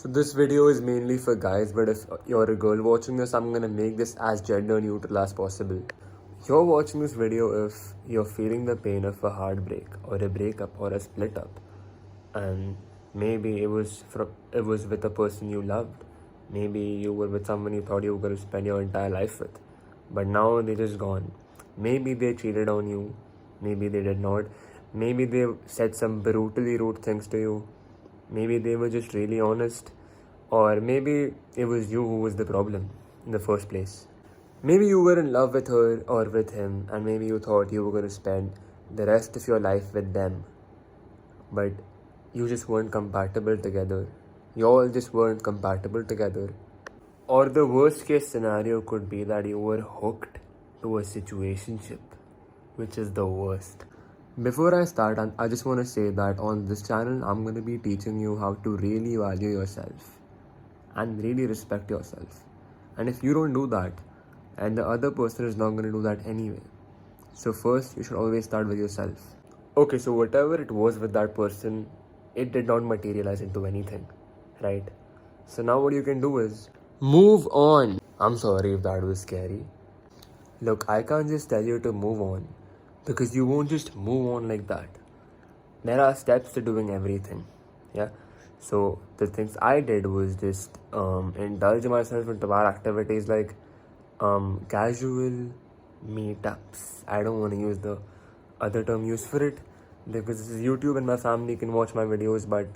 So this video is mainly for guys, but if you're a girl watching this, I'm gonna make this as gender neutral as possible. You're watching this video if you're feeling the pain of a heartbreak or a breakup or a split up, and maybe it was with a person you loved. Maybe you were with someone you thought you were gonna spend your entire life with, but now they're just gone. Maybe they cheated on you, maybe they did not. Maybe they said some brutally rude things to you. Maybe they were just really honest, or maybe it was you who was the problem in the first place. Maybe you were in love with her or with him, and maybe you thought you were going to spend the rest of your life with them, but you just weren't compatible together. You all just weren't compatible together. Or the worst case scenario could be that you were hooked to a situationship, which is the worst. Before I start, I just want to say that on this channel, I'm going to be teaching you how to really value yourself and really respect yourself. And if you don't do that, and the other person is not going to do that anyway. So first, you should always start with yourself. Okay, so whatever it was with that person, it did not materialize into anything, right? So now what you can do is move on. I'm sorry if that was scary. Look, I can't just tell you to move on, because you won't just move on like that. There are steps to doing everything. Yeah. So the things I did was just indulge myself into bad activities like casual meetups. I don't want to use the other term used for it because this is YouTube and my family can watch my videos, but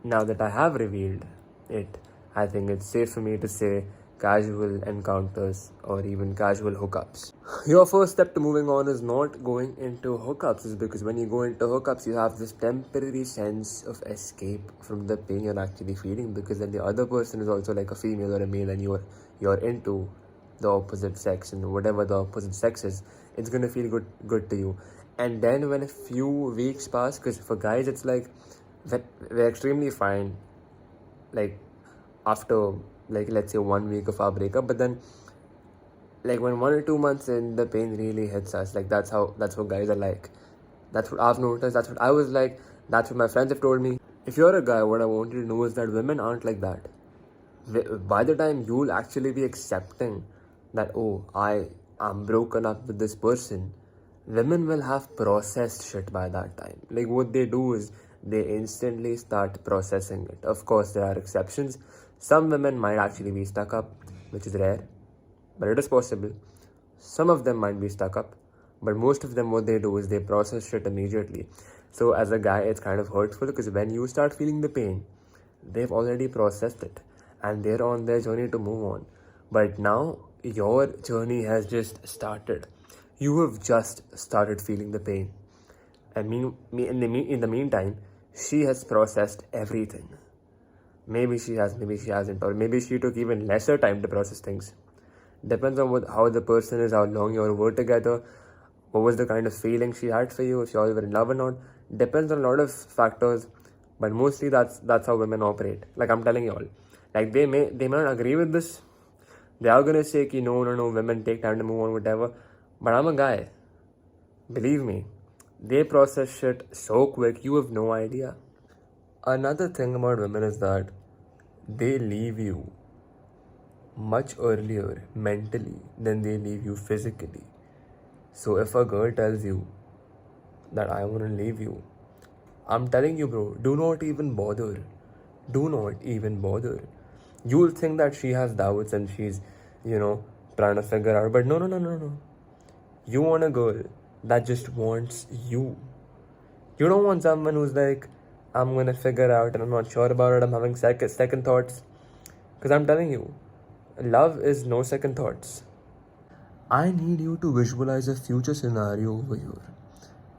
now that I have revealed it, I think it's safe for me to say casual encounters or even casual hookups. Your first step to moving on is not going into hookups, is because when you go into hookups, you have this temporary sense of escape from the pain you're actually feeling, because then the other person is also like a female or a male and you're into the opposite sex, and whatever the opposite sex is, it's gonna feel good to you. And then when a few weeks pass, because for guys it's like we're extremely fine like after like let's say 1 week of our breakup, but then like when 1 or 2 months in, the pain really hits us. Like that's what guys are like. That's what I've noticed, that's what I was like, that's what my friends have told me. If you're a guy, what I want you to know is that women aren't like that. By the time you'll actually be accepting that, oh, I'm broken up with this person, women will have processed shit by that time. Like what they do is they instantly start processing it. Of course, there are exceptions. Some women might actually be stuck up, which is rare, but it is possible. Some of them might be stuck up, but most of them, what they do is they process shit immediately. So as a guy, it's kind of hurtful because when you start feeling the pain, they've already processed it and they're on their journey to move on. But now your journey has just started. You have just started feeling the pain. And in the meantime, she has processed everything. Maybe she has, maybe she hasn't, or maybe she took even lesser time to process things. Depends on how the person is, how long you all were together, what was the kind of feeling she had for you, if you all were in love or not. Depends on a lot of factors, but mostly that's how women operate. Like I'm telling you all, like they may not agree with this. They are gonna say ki no, women take time to move on, whatever. But I'm a guy. Believe me, they process shit so quick, you have no idea. Another thing about women is that they leave you much earlier mentally than they leave you physically. So if a girl tells you that I want to leave you, I'm telling you, bro, do not even bother. Do not even bother. You'll think that she has doubts and she's, trying to figure out, but no. You want a girl that just wants you. You don't want someone who's like, I'm gonna figure out and I'm not sure about it, I'm having second thoughts. Because I'm telling you, love is no second thoughts. I need you to visualize a future scenario over here.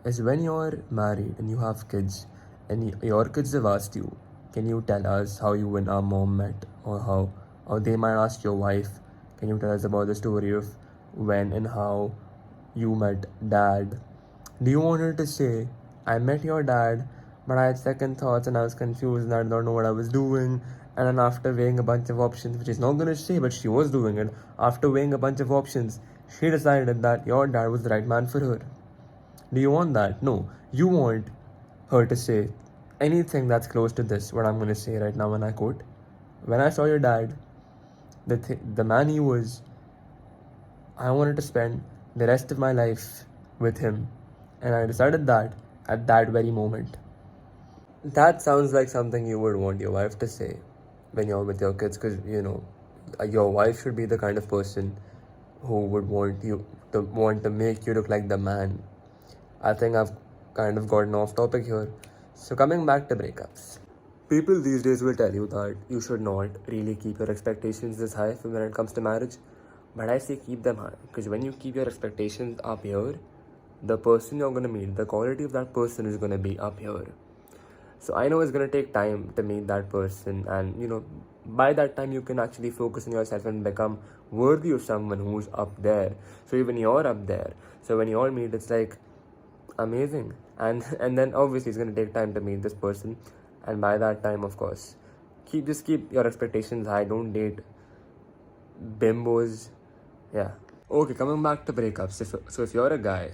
Is when you're married and you have kids, and your kids have asked you, can you tell us how you and our mom met? Or they might ask your wife, can you tell us about the story of when and how you met dad? Do you want her to say, I met your dad, but I had second thoughts and I was confused and I don't know what I was doing, and then after weighing a bunch of options, which is not going to say, but she was doing it, after weighing a bunch of options, she decided that your dad was the right man for her? Do you want that? No. You want her to say anything that's close to this, what I'm going to say right now when I quote. When I saw your dad, the man he was, I wanted to spend the rest of my life with him, and I decided that at that very moment. That sounds like something you would want your wife to say when you're with your kids, because your wife should be the kind of person who would want to make you look like the man. I think I've kind of gotten off topic here. So coming back to breakups. People these days will tell you that you should not really keep your expectations this high when it comes to marriage. But I say keep them high, because when you keep your expectations up here, the person you're going to meet, the quality of that person is going to be up here. So I know it's going to take time to meet that person, and by that time you can actually focus on yourself and become worthy of someone who's up there. So even you're up there. So when you all meet, it's like amazing. And then obviously it's going to take time to meet this person, and by that time, of course, just keep your expectations high. Don't date bimbos. Yeah. Okay, coming back to breakups. If you're a guy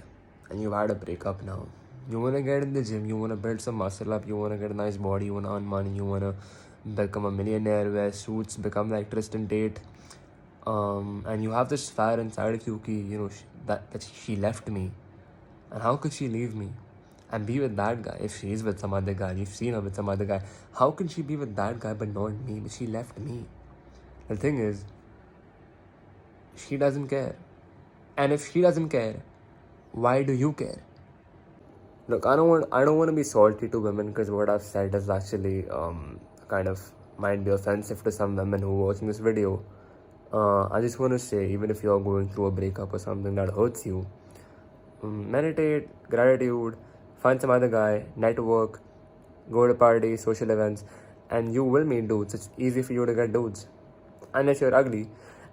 and you've had a breakup now, you want to get in the gym, you want to build some muscle up, you want to get a nice body, you want to earn money, you want to become a millionaire, wear suits, become like Tristan Tate, and you have this fire inside of you, that she left me, and how could she leave me and be with that guy? If she's with some other guy, you've seen her with some other guy, how can she be with that guy but not me? But she left me. The thing is, she doesn't care. And if she doesn't care, why do you care? Look, I don't want to be salty to women, because what I've said is actually kind of might be offensive to some women who are watching this video. I just want to say, even if you're going through a breakup or something that hurts you, meditate, gratitude, find some other guy, network, go to parties, social events, and you will meet dudes. It's easy for you to get dudes, unless you're ugly.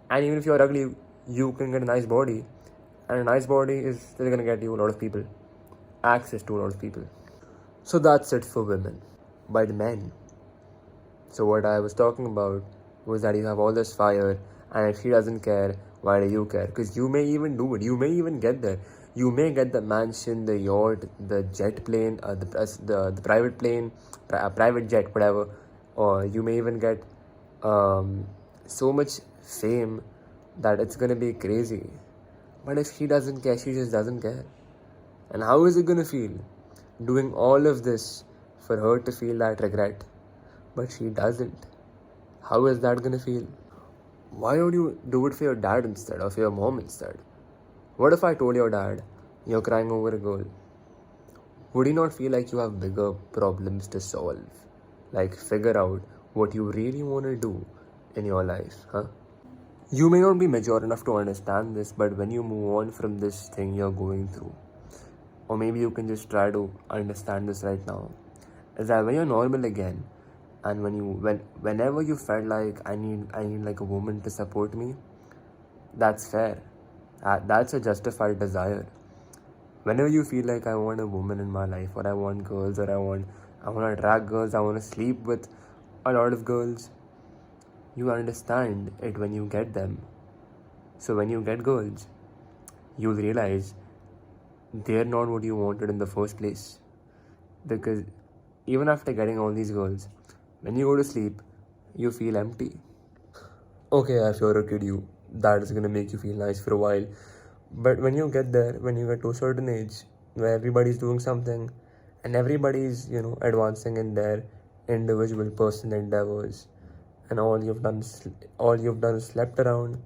And even if you're ugly, you can get a nice body, and a nice body is still gonna get you a lot of people, access to a lot of people. So that's it for women. But men, so what I was talking about was that you have all this fire, and if she doesn't care, why do you care? Because you may even do it. You may even get there. You may get the mansion, the yacht, the jet plane, the private plane, private jet, whatever. Or you may even get so much fame that it's gonna be crazy. But if she doesn't care, she just doesn't care. And how is it gonna feel doing all of this for her to feel that regret? But she doesn't. How is that gonna feel? Why don't you do it for your dad instead, or for your mom instead? What if I told your dad, you're crying over a girl? Would you not feel like you have bigger problems to solve? Like figure out what you really want to do in your life, huh? You may not be mature enough to understand this, but when you move on from this thing you're going through, or maybe you can just try to understand this right now, is that when you're normal again, and whenever you felt like I need like a woman to support me, that's fair. That's a justified desire. Whenever you feel like I want a woman in my life, or I want girls, or I want to attract girls, I want to sleep with a lot of girls, you understand it when you get them. So when you get girls, you'll realize they're not what you wanted in the first place. Because even after getting all these girls, when you go to sleep, you feel empty. Okay, if you're a kid, that is gonna make you feel nice for a while. But when you get there, when you get to a certain age where everybody's doing something and everybody's, advancing in their individual personal endeavors, and all you've done is slept around,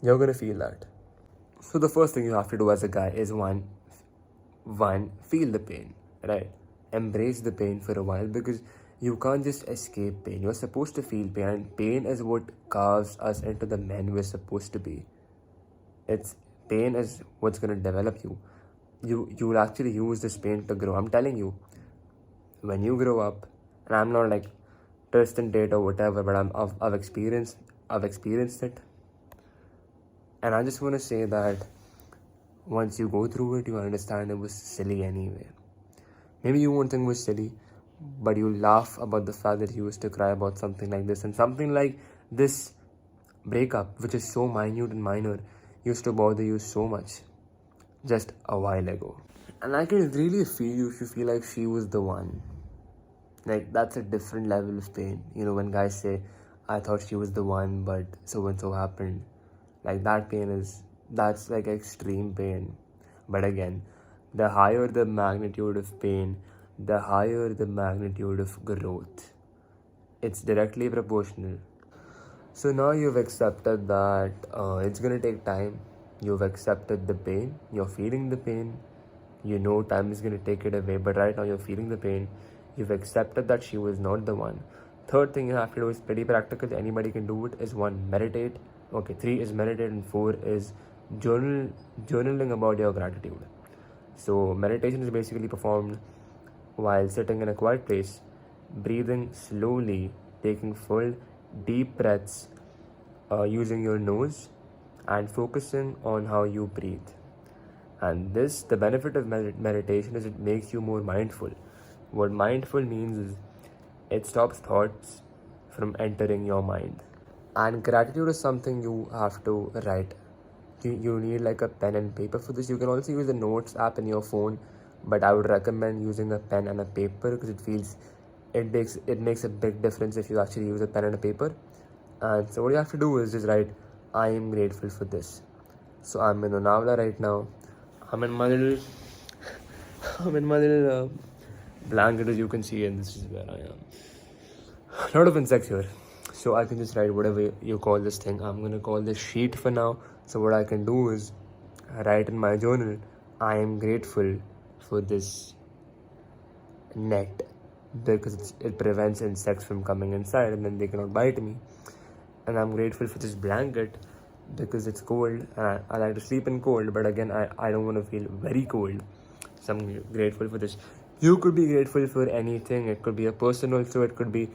you're gonna feel that. So the first thing you have to do as a guy is one, feel the pain, right? Embrace the pain for a while, because you can't just escape pain. You're supposed to feel pain, and pain is what carves us into the men we're supposed to be. Pain is what's gonna develop you. You'll actually use this pain to grow. I'm telling you, when you grow up, and I'm not like Tristan Tate or whatever, but I've experienced it, and I just want to say that once you go through it, you understand it was silly anyway. Maybe you won't think it was silly, but you laugh about the fact that you used to cry about something like this, and something like this breakup, which is so minute and minor, used to bother you so much just a while ago. And I can really feel you if you feel like she was the one. Like, that's a different level of pain. When guys say, I thought she was the one, but so and so happened. Like that pain that's like extreme pain. But again, the higher the magnitude of pain, the higher the magnitude of growth. It's directly proportional. So now you've accepted that it's gonna take time. You've accepted the pain. You're feeling the pain. You know time is gonna take it away, but right now you're feeling the pain. You've accepted that she was not the one. Third thing you have to do is pretty practical. Anybody can do it. Is one, meditate. Okay, three is meditate, and four is journaling about your gratitude. So meditation is basically performed while sitting in a quiet place, breathing slowly, taking full deep breaths using your nose, and focusing on how you breathe. And this, the benefit of meditation is it makes you more mindful. What mindful means is it stops thoughts from entering your mind. And gratitude is something you have to write. You need like a pen and paper for this. You can also use the notes app in your phone, but I would recommend using a pen and a paper because it makes a big difference if you actually use a pen and a paper. And so what you have to do is just write, I am grateful for this. So I'm in Lonavala right now. I'm in my little blanket, as you can see, and this is where I am. A lot of insects here, so I can just write whatever you call this thing. I'm gonna call this sheet for now. So what I can do is write in my journal, I am grateful for this net because it prevents insects from coming inside and then they cannot bite me. And I'm grateful for this blanket because it's cold and I like to sleep in cold, but again I don't want to feel very cold, so I'm grateful for this. You could be grateful for anything. It could be a person also. It could be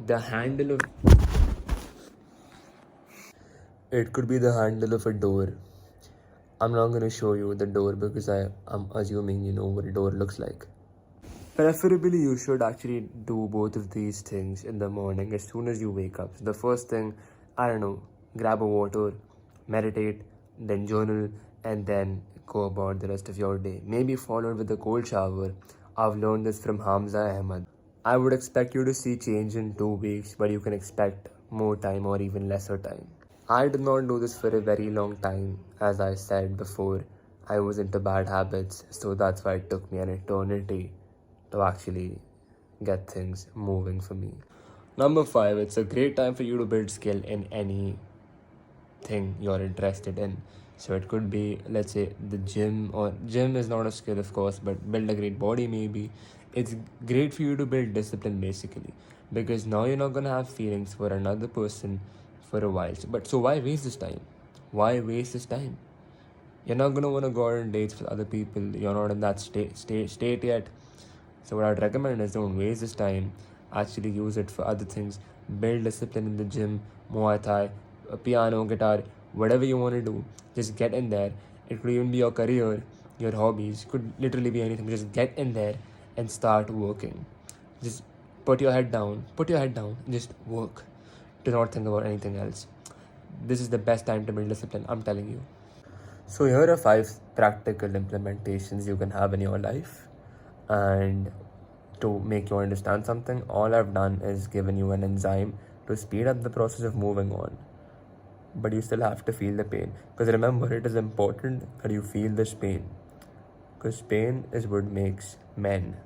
the handle of a door. I'm not going to show you the door because I'm assuming you know what a door looks like. Preferably, you should actually do both of these things in the morning as soon as you wake up. So the first thing, I don't know, grab a water, meditate, then journal, and then go about the rest of your day. Maybe followed with a cold shower. I've learned this from Hamza Ahmad. I would expect you to see change in 2 weeks, but you can expect more time or even lesser time. I did not do this for a very long time. As I said before, I was into bad habits, so that's why it took me an eternity to actually get things moving for me. Number 5, it's a great time for you to build skill in anything you're interested in. So it could be, let's say, the gym, or gym is not a skill, of course, but build a great body maybe. It's great for you to build discipline basically, because now you're not gonna have feelings for another person for a while. So why waste this time? Why waste this time? You're not gonna wanna go out on dates with other people. You're not in that state yet. So what I'd recommend is don't waste this time. Actually use it for other things. Build discipline in the gym, Muay Thai, piano, guitar, whatever you want to do. Just get in there. It could even be your career, your hobbies. It could literally be anything. Just get in there and start working. Just put your head down. And just work. Do not think about anything else. This is the best time to build discipline, I'm telling you. So here are 5 practical implementations you can have in your life. And to make you understand something, all I've done is given you an enzyme to speed up the process of moving on. But you still have to feel the pain. Because remember, it is important that you feel this pain. Because pain is what makes men.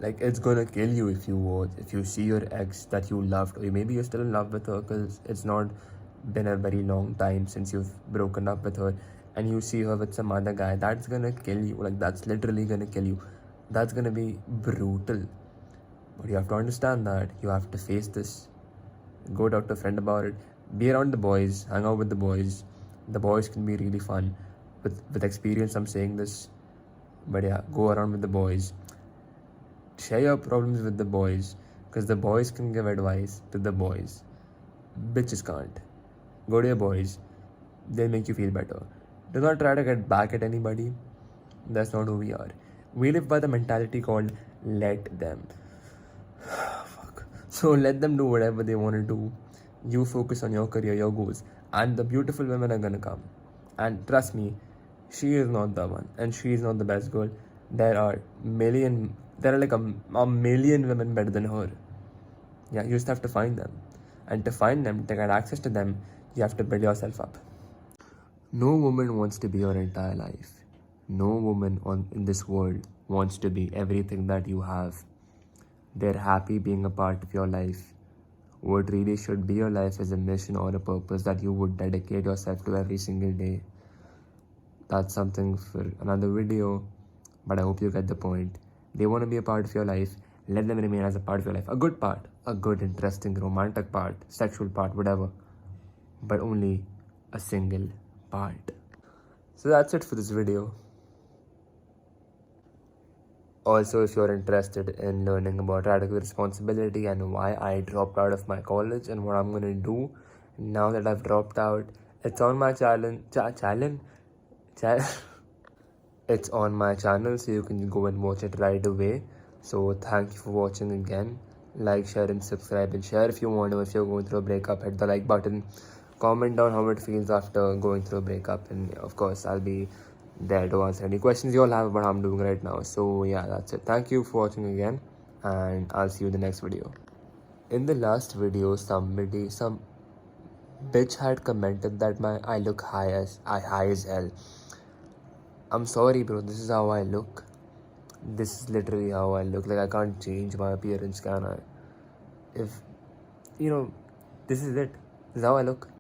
Like, it's gonna kill you if you see your ex that you loved, or maybe you're still in love with her because it's not been a very long time since you've broken up with her, and you see her with some other guy. That's gonna kill you. Like, that's literally gonna kill you. That's gonna be brutal. But you have to understand that you have to face this. Go talk to a friend about it. Be around the boys. Hang out with the boys. The boys can be really fun. With experience, I'm saying this. But yeah, go around with the boys. Share your problems with the boys, because the boys can give advice to the boys. Bitches can't. Go to your boys. They'll make you feel better. Do not try to get back at anybody. That's not who we are. We live by the mentality called let them. Fuck. So let them do whatever they want to do. You focus on your career, your goals, and the beautiful women are gonna come. And trust me, she is not the one, and she is not the best girl. There are like a million women better than her. Yeah, you just have to find them. And to find them, to get access to them, you have to build yourself up. No woman wants to be your entire life. No woman in this world wants to be everything that you have. They're happy being a part of your life. What really should be your life is a mission or a purpose that you would dedicate yourself to every single day. That's something for another video, but I hope you get the point. They want to be a part of your life. Let them remain as a part of your life. A good part, a good, interesting, romantic part, sexual part, whatever. But only a single part. So that's it for this video. Also, if you're interested in learning about radical responsibility and why I dropped out of my college and what I'm gonna do now that I've dropped out, it's on my it's on my channel, so you can go and watch it right away. So thank you for watching again. Like, share and subscribe, and share if you want to. If you're going through a breakup, hit the like button. Comment down how it feels after going through a breakup, and of course I'll be there to answer any questions you all have about what I'm doing right now. So yeah, that's it. Thank you for watching again, and I'll see you in the next video. In the last video, some bitch had commented that I look high as hell. I'm sorry, bro. This is how I look. This is literally how I look. Like, I can't change my appearance, can I? If, this is it. This is how I look.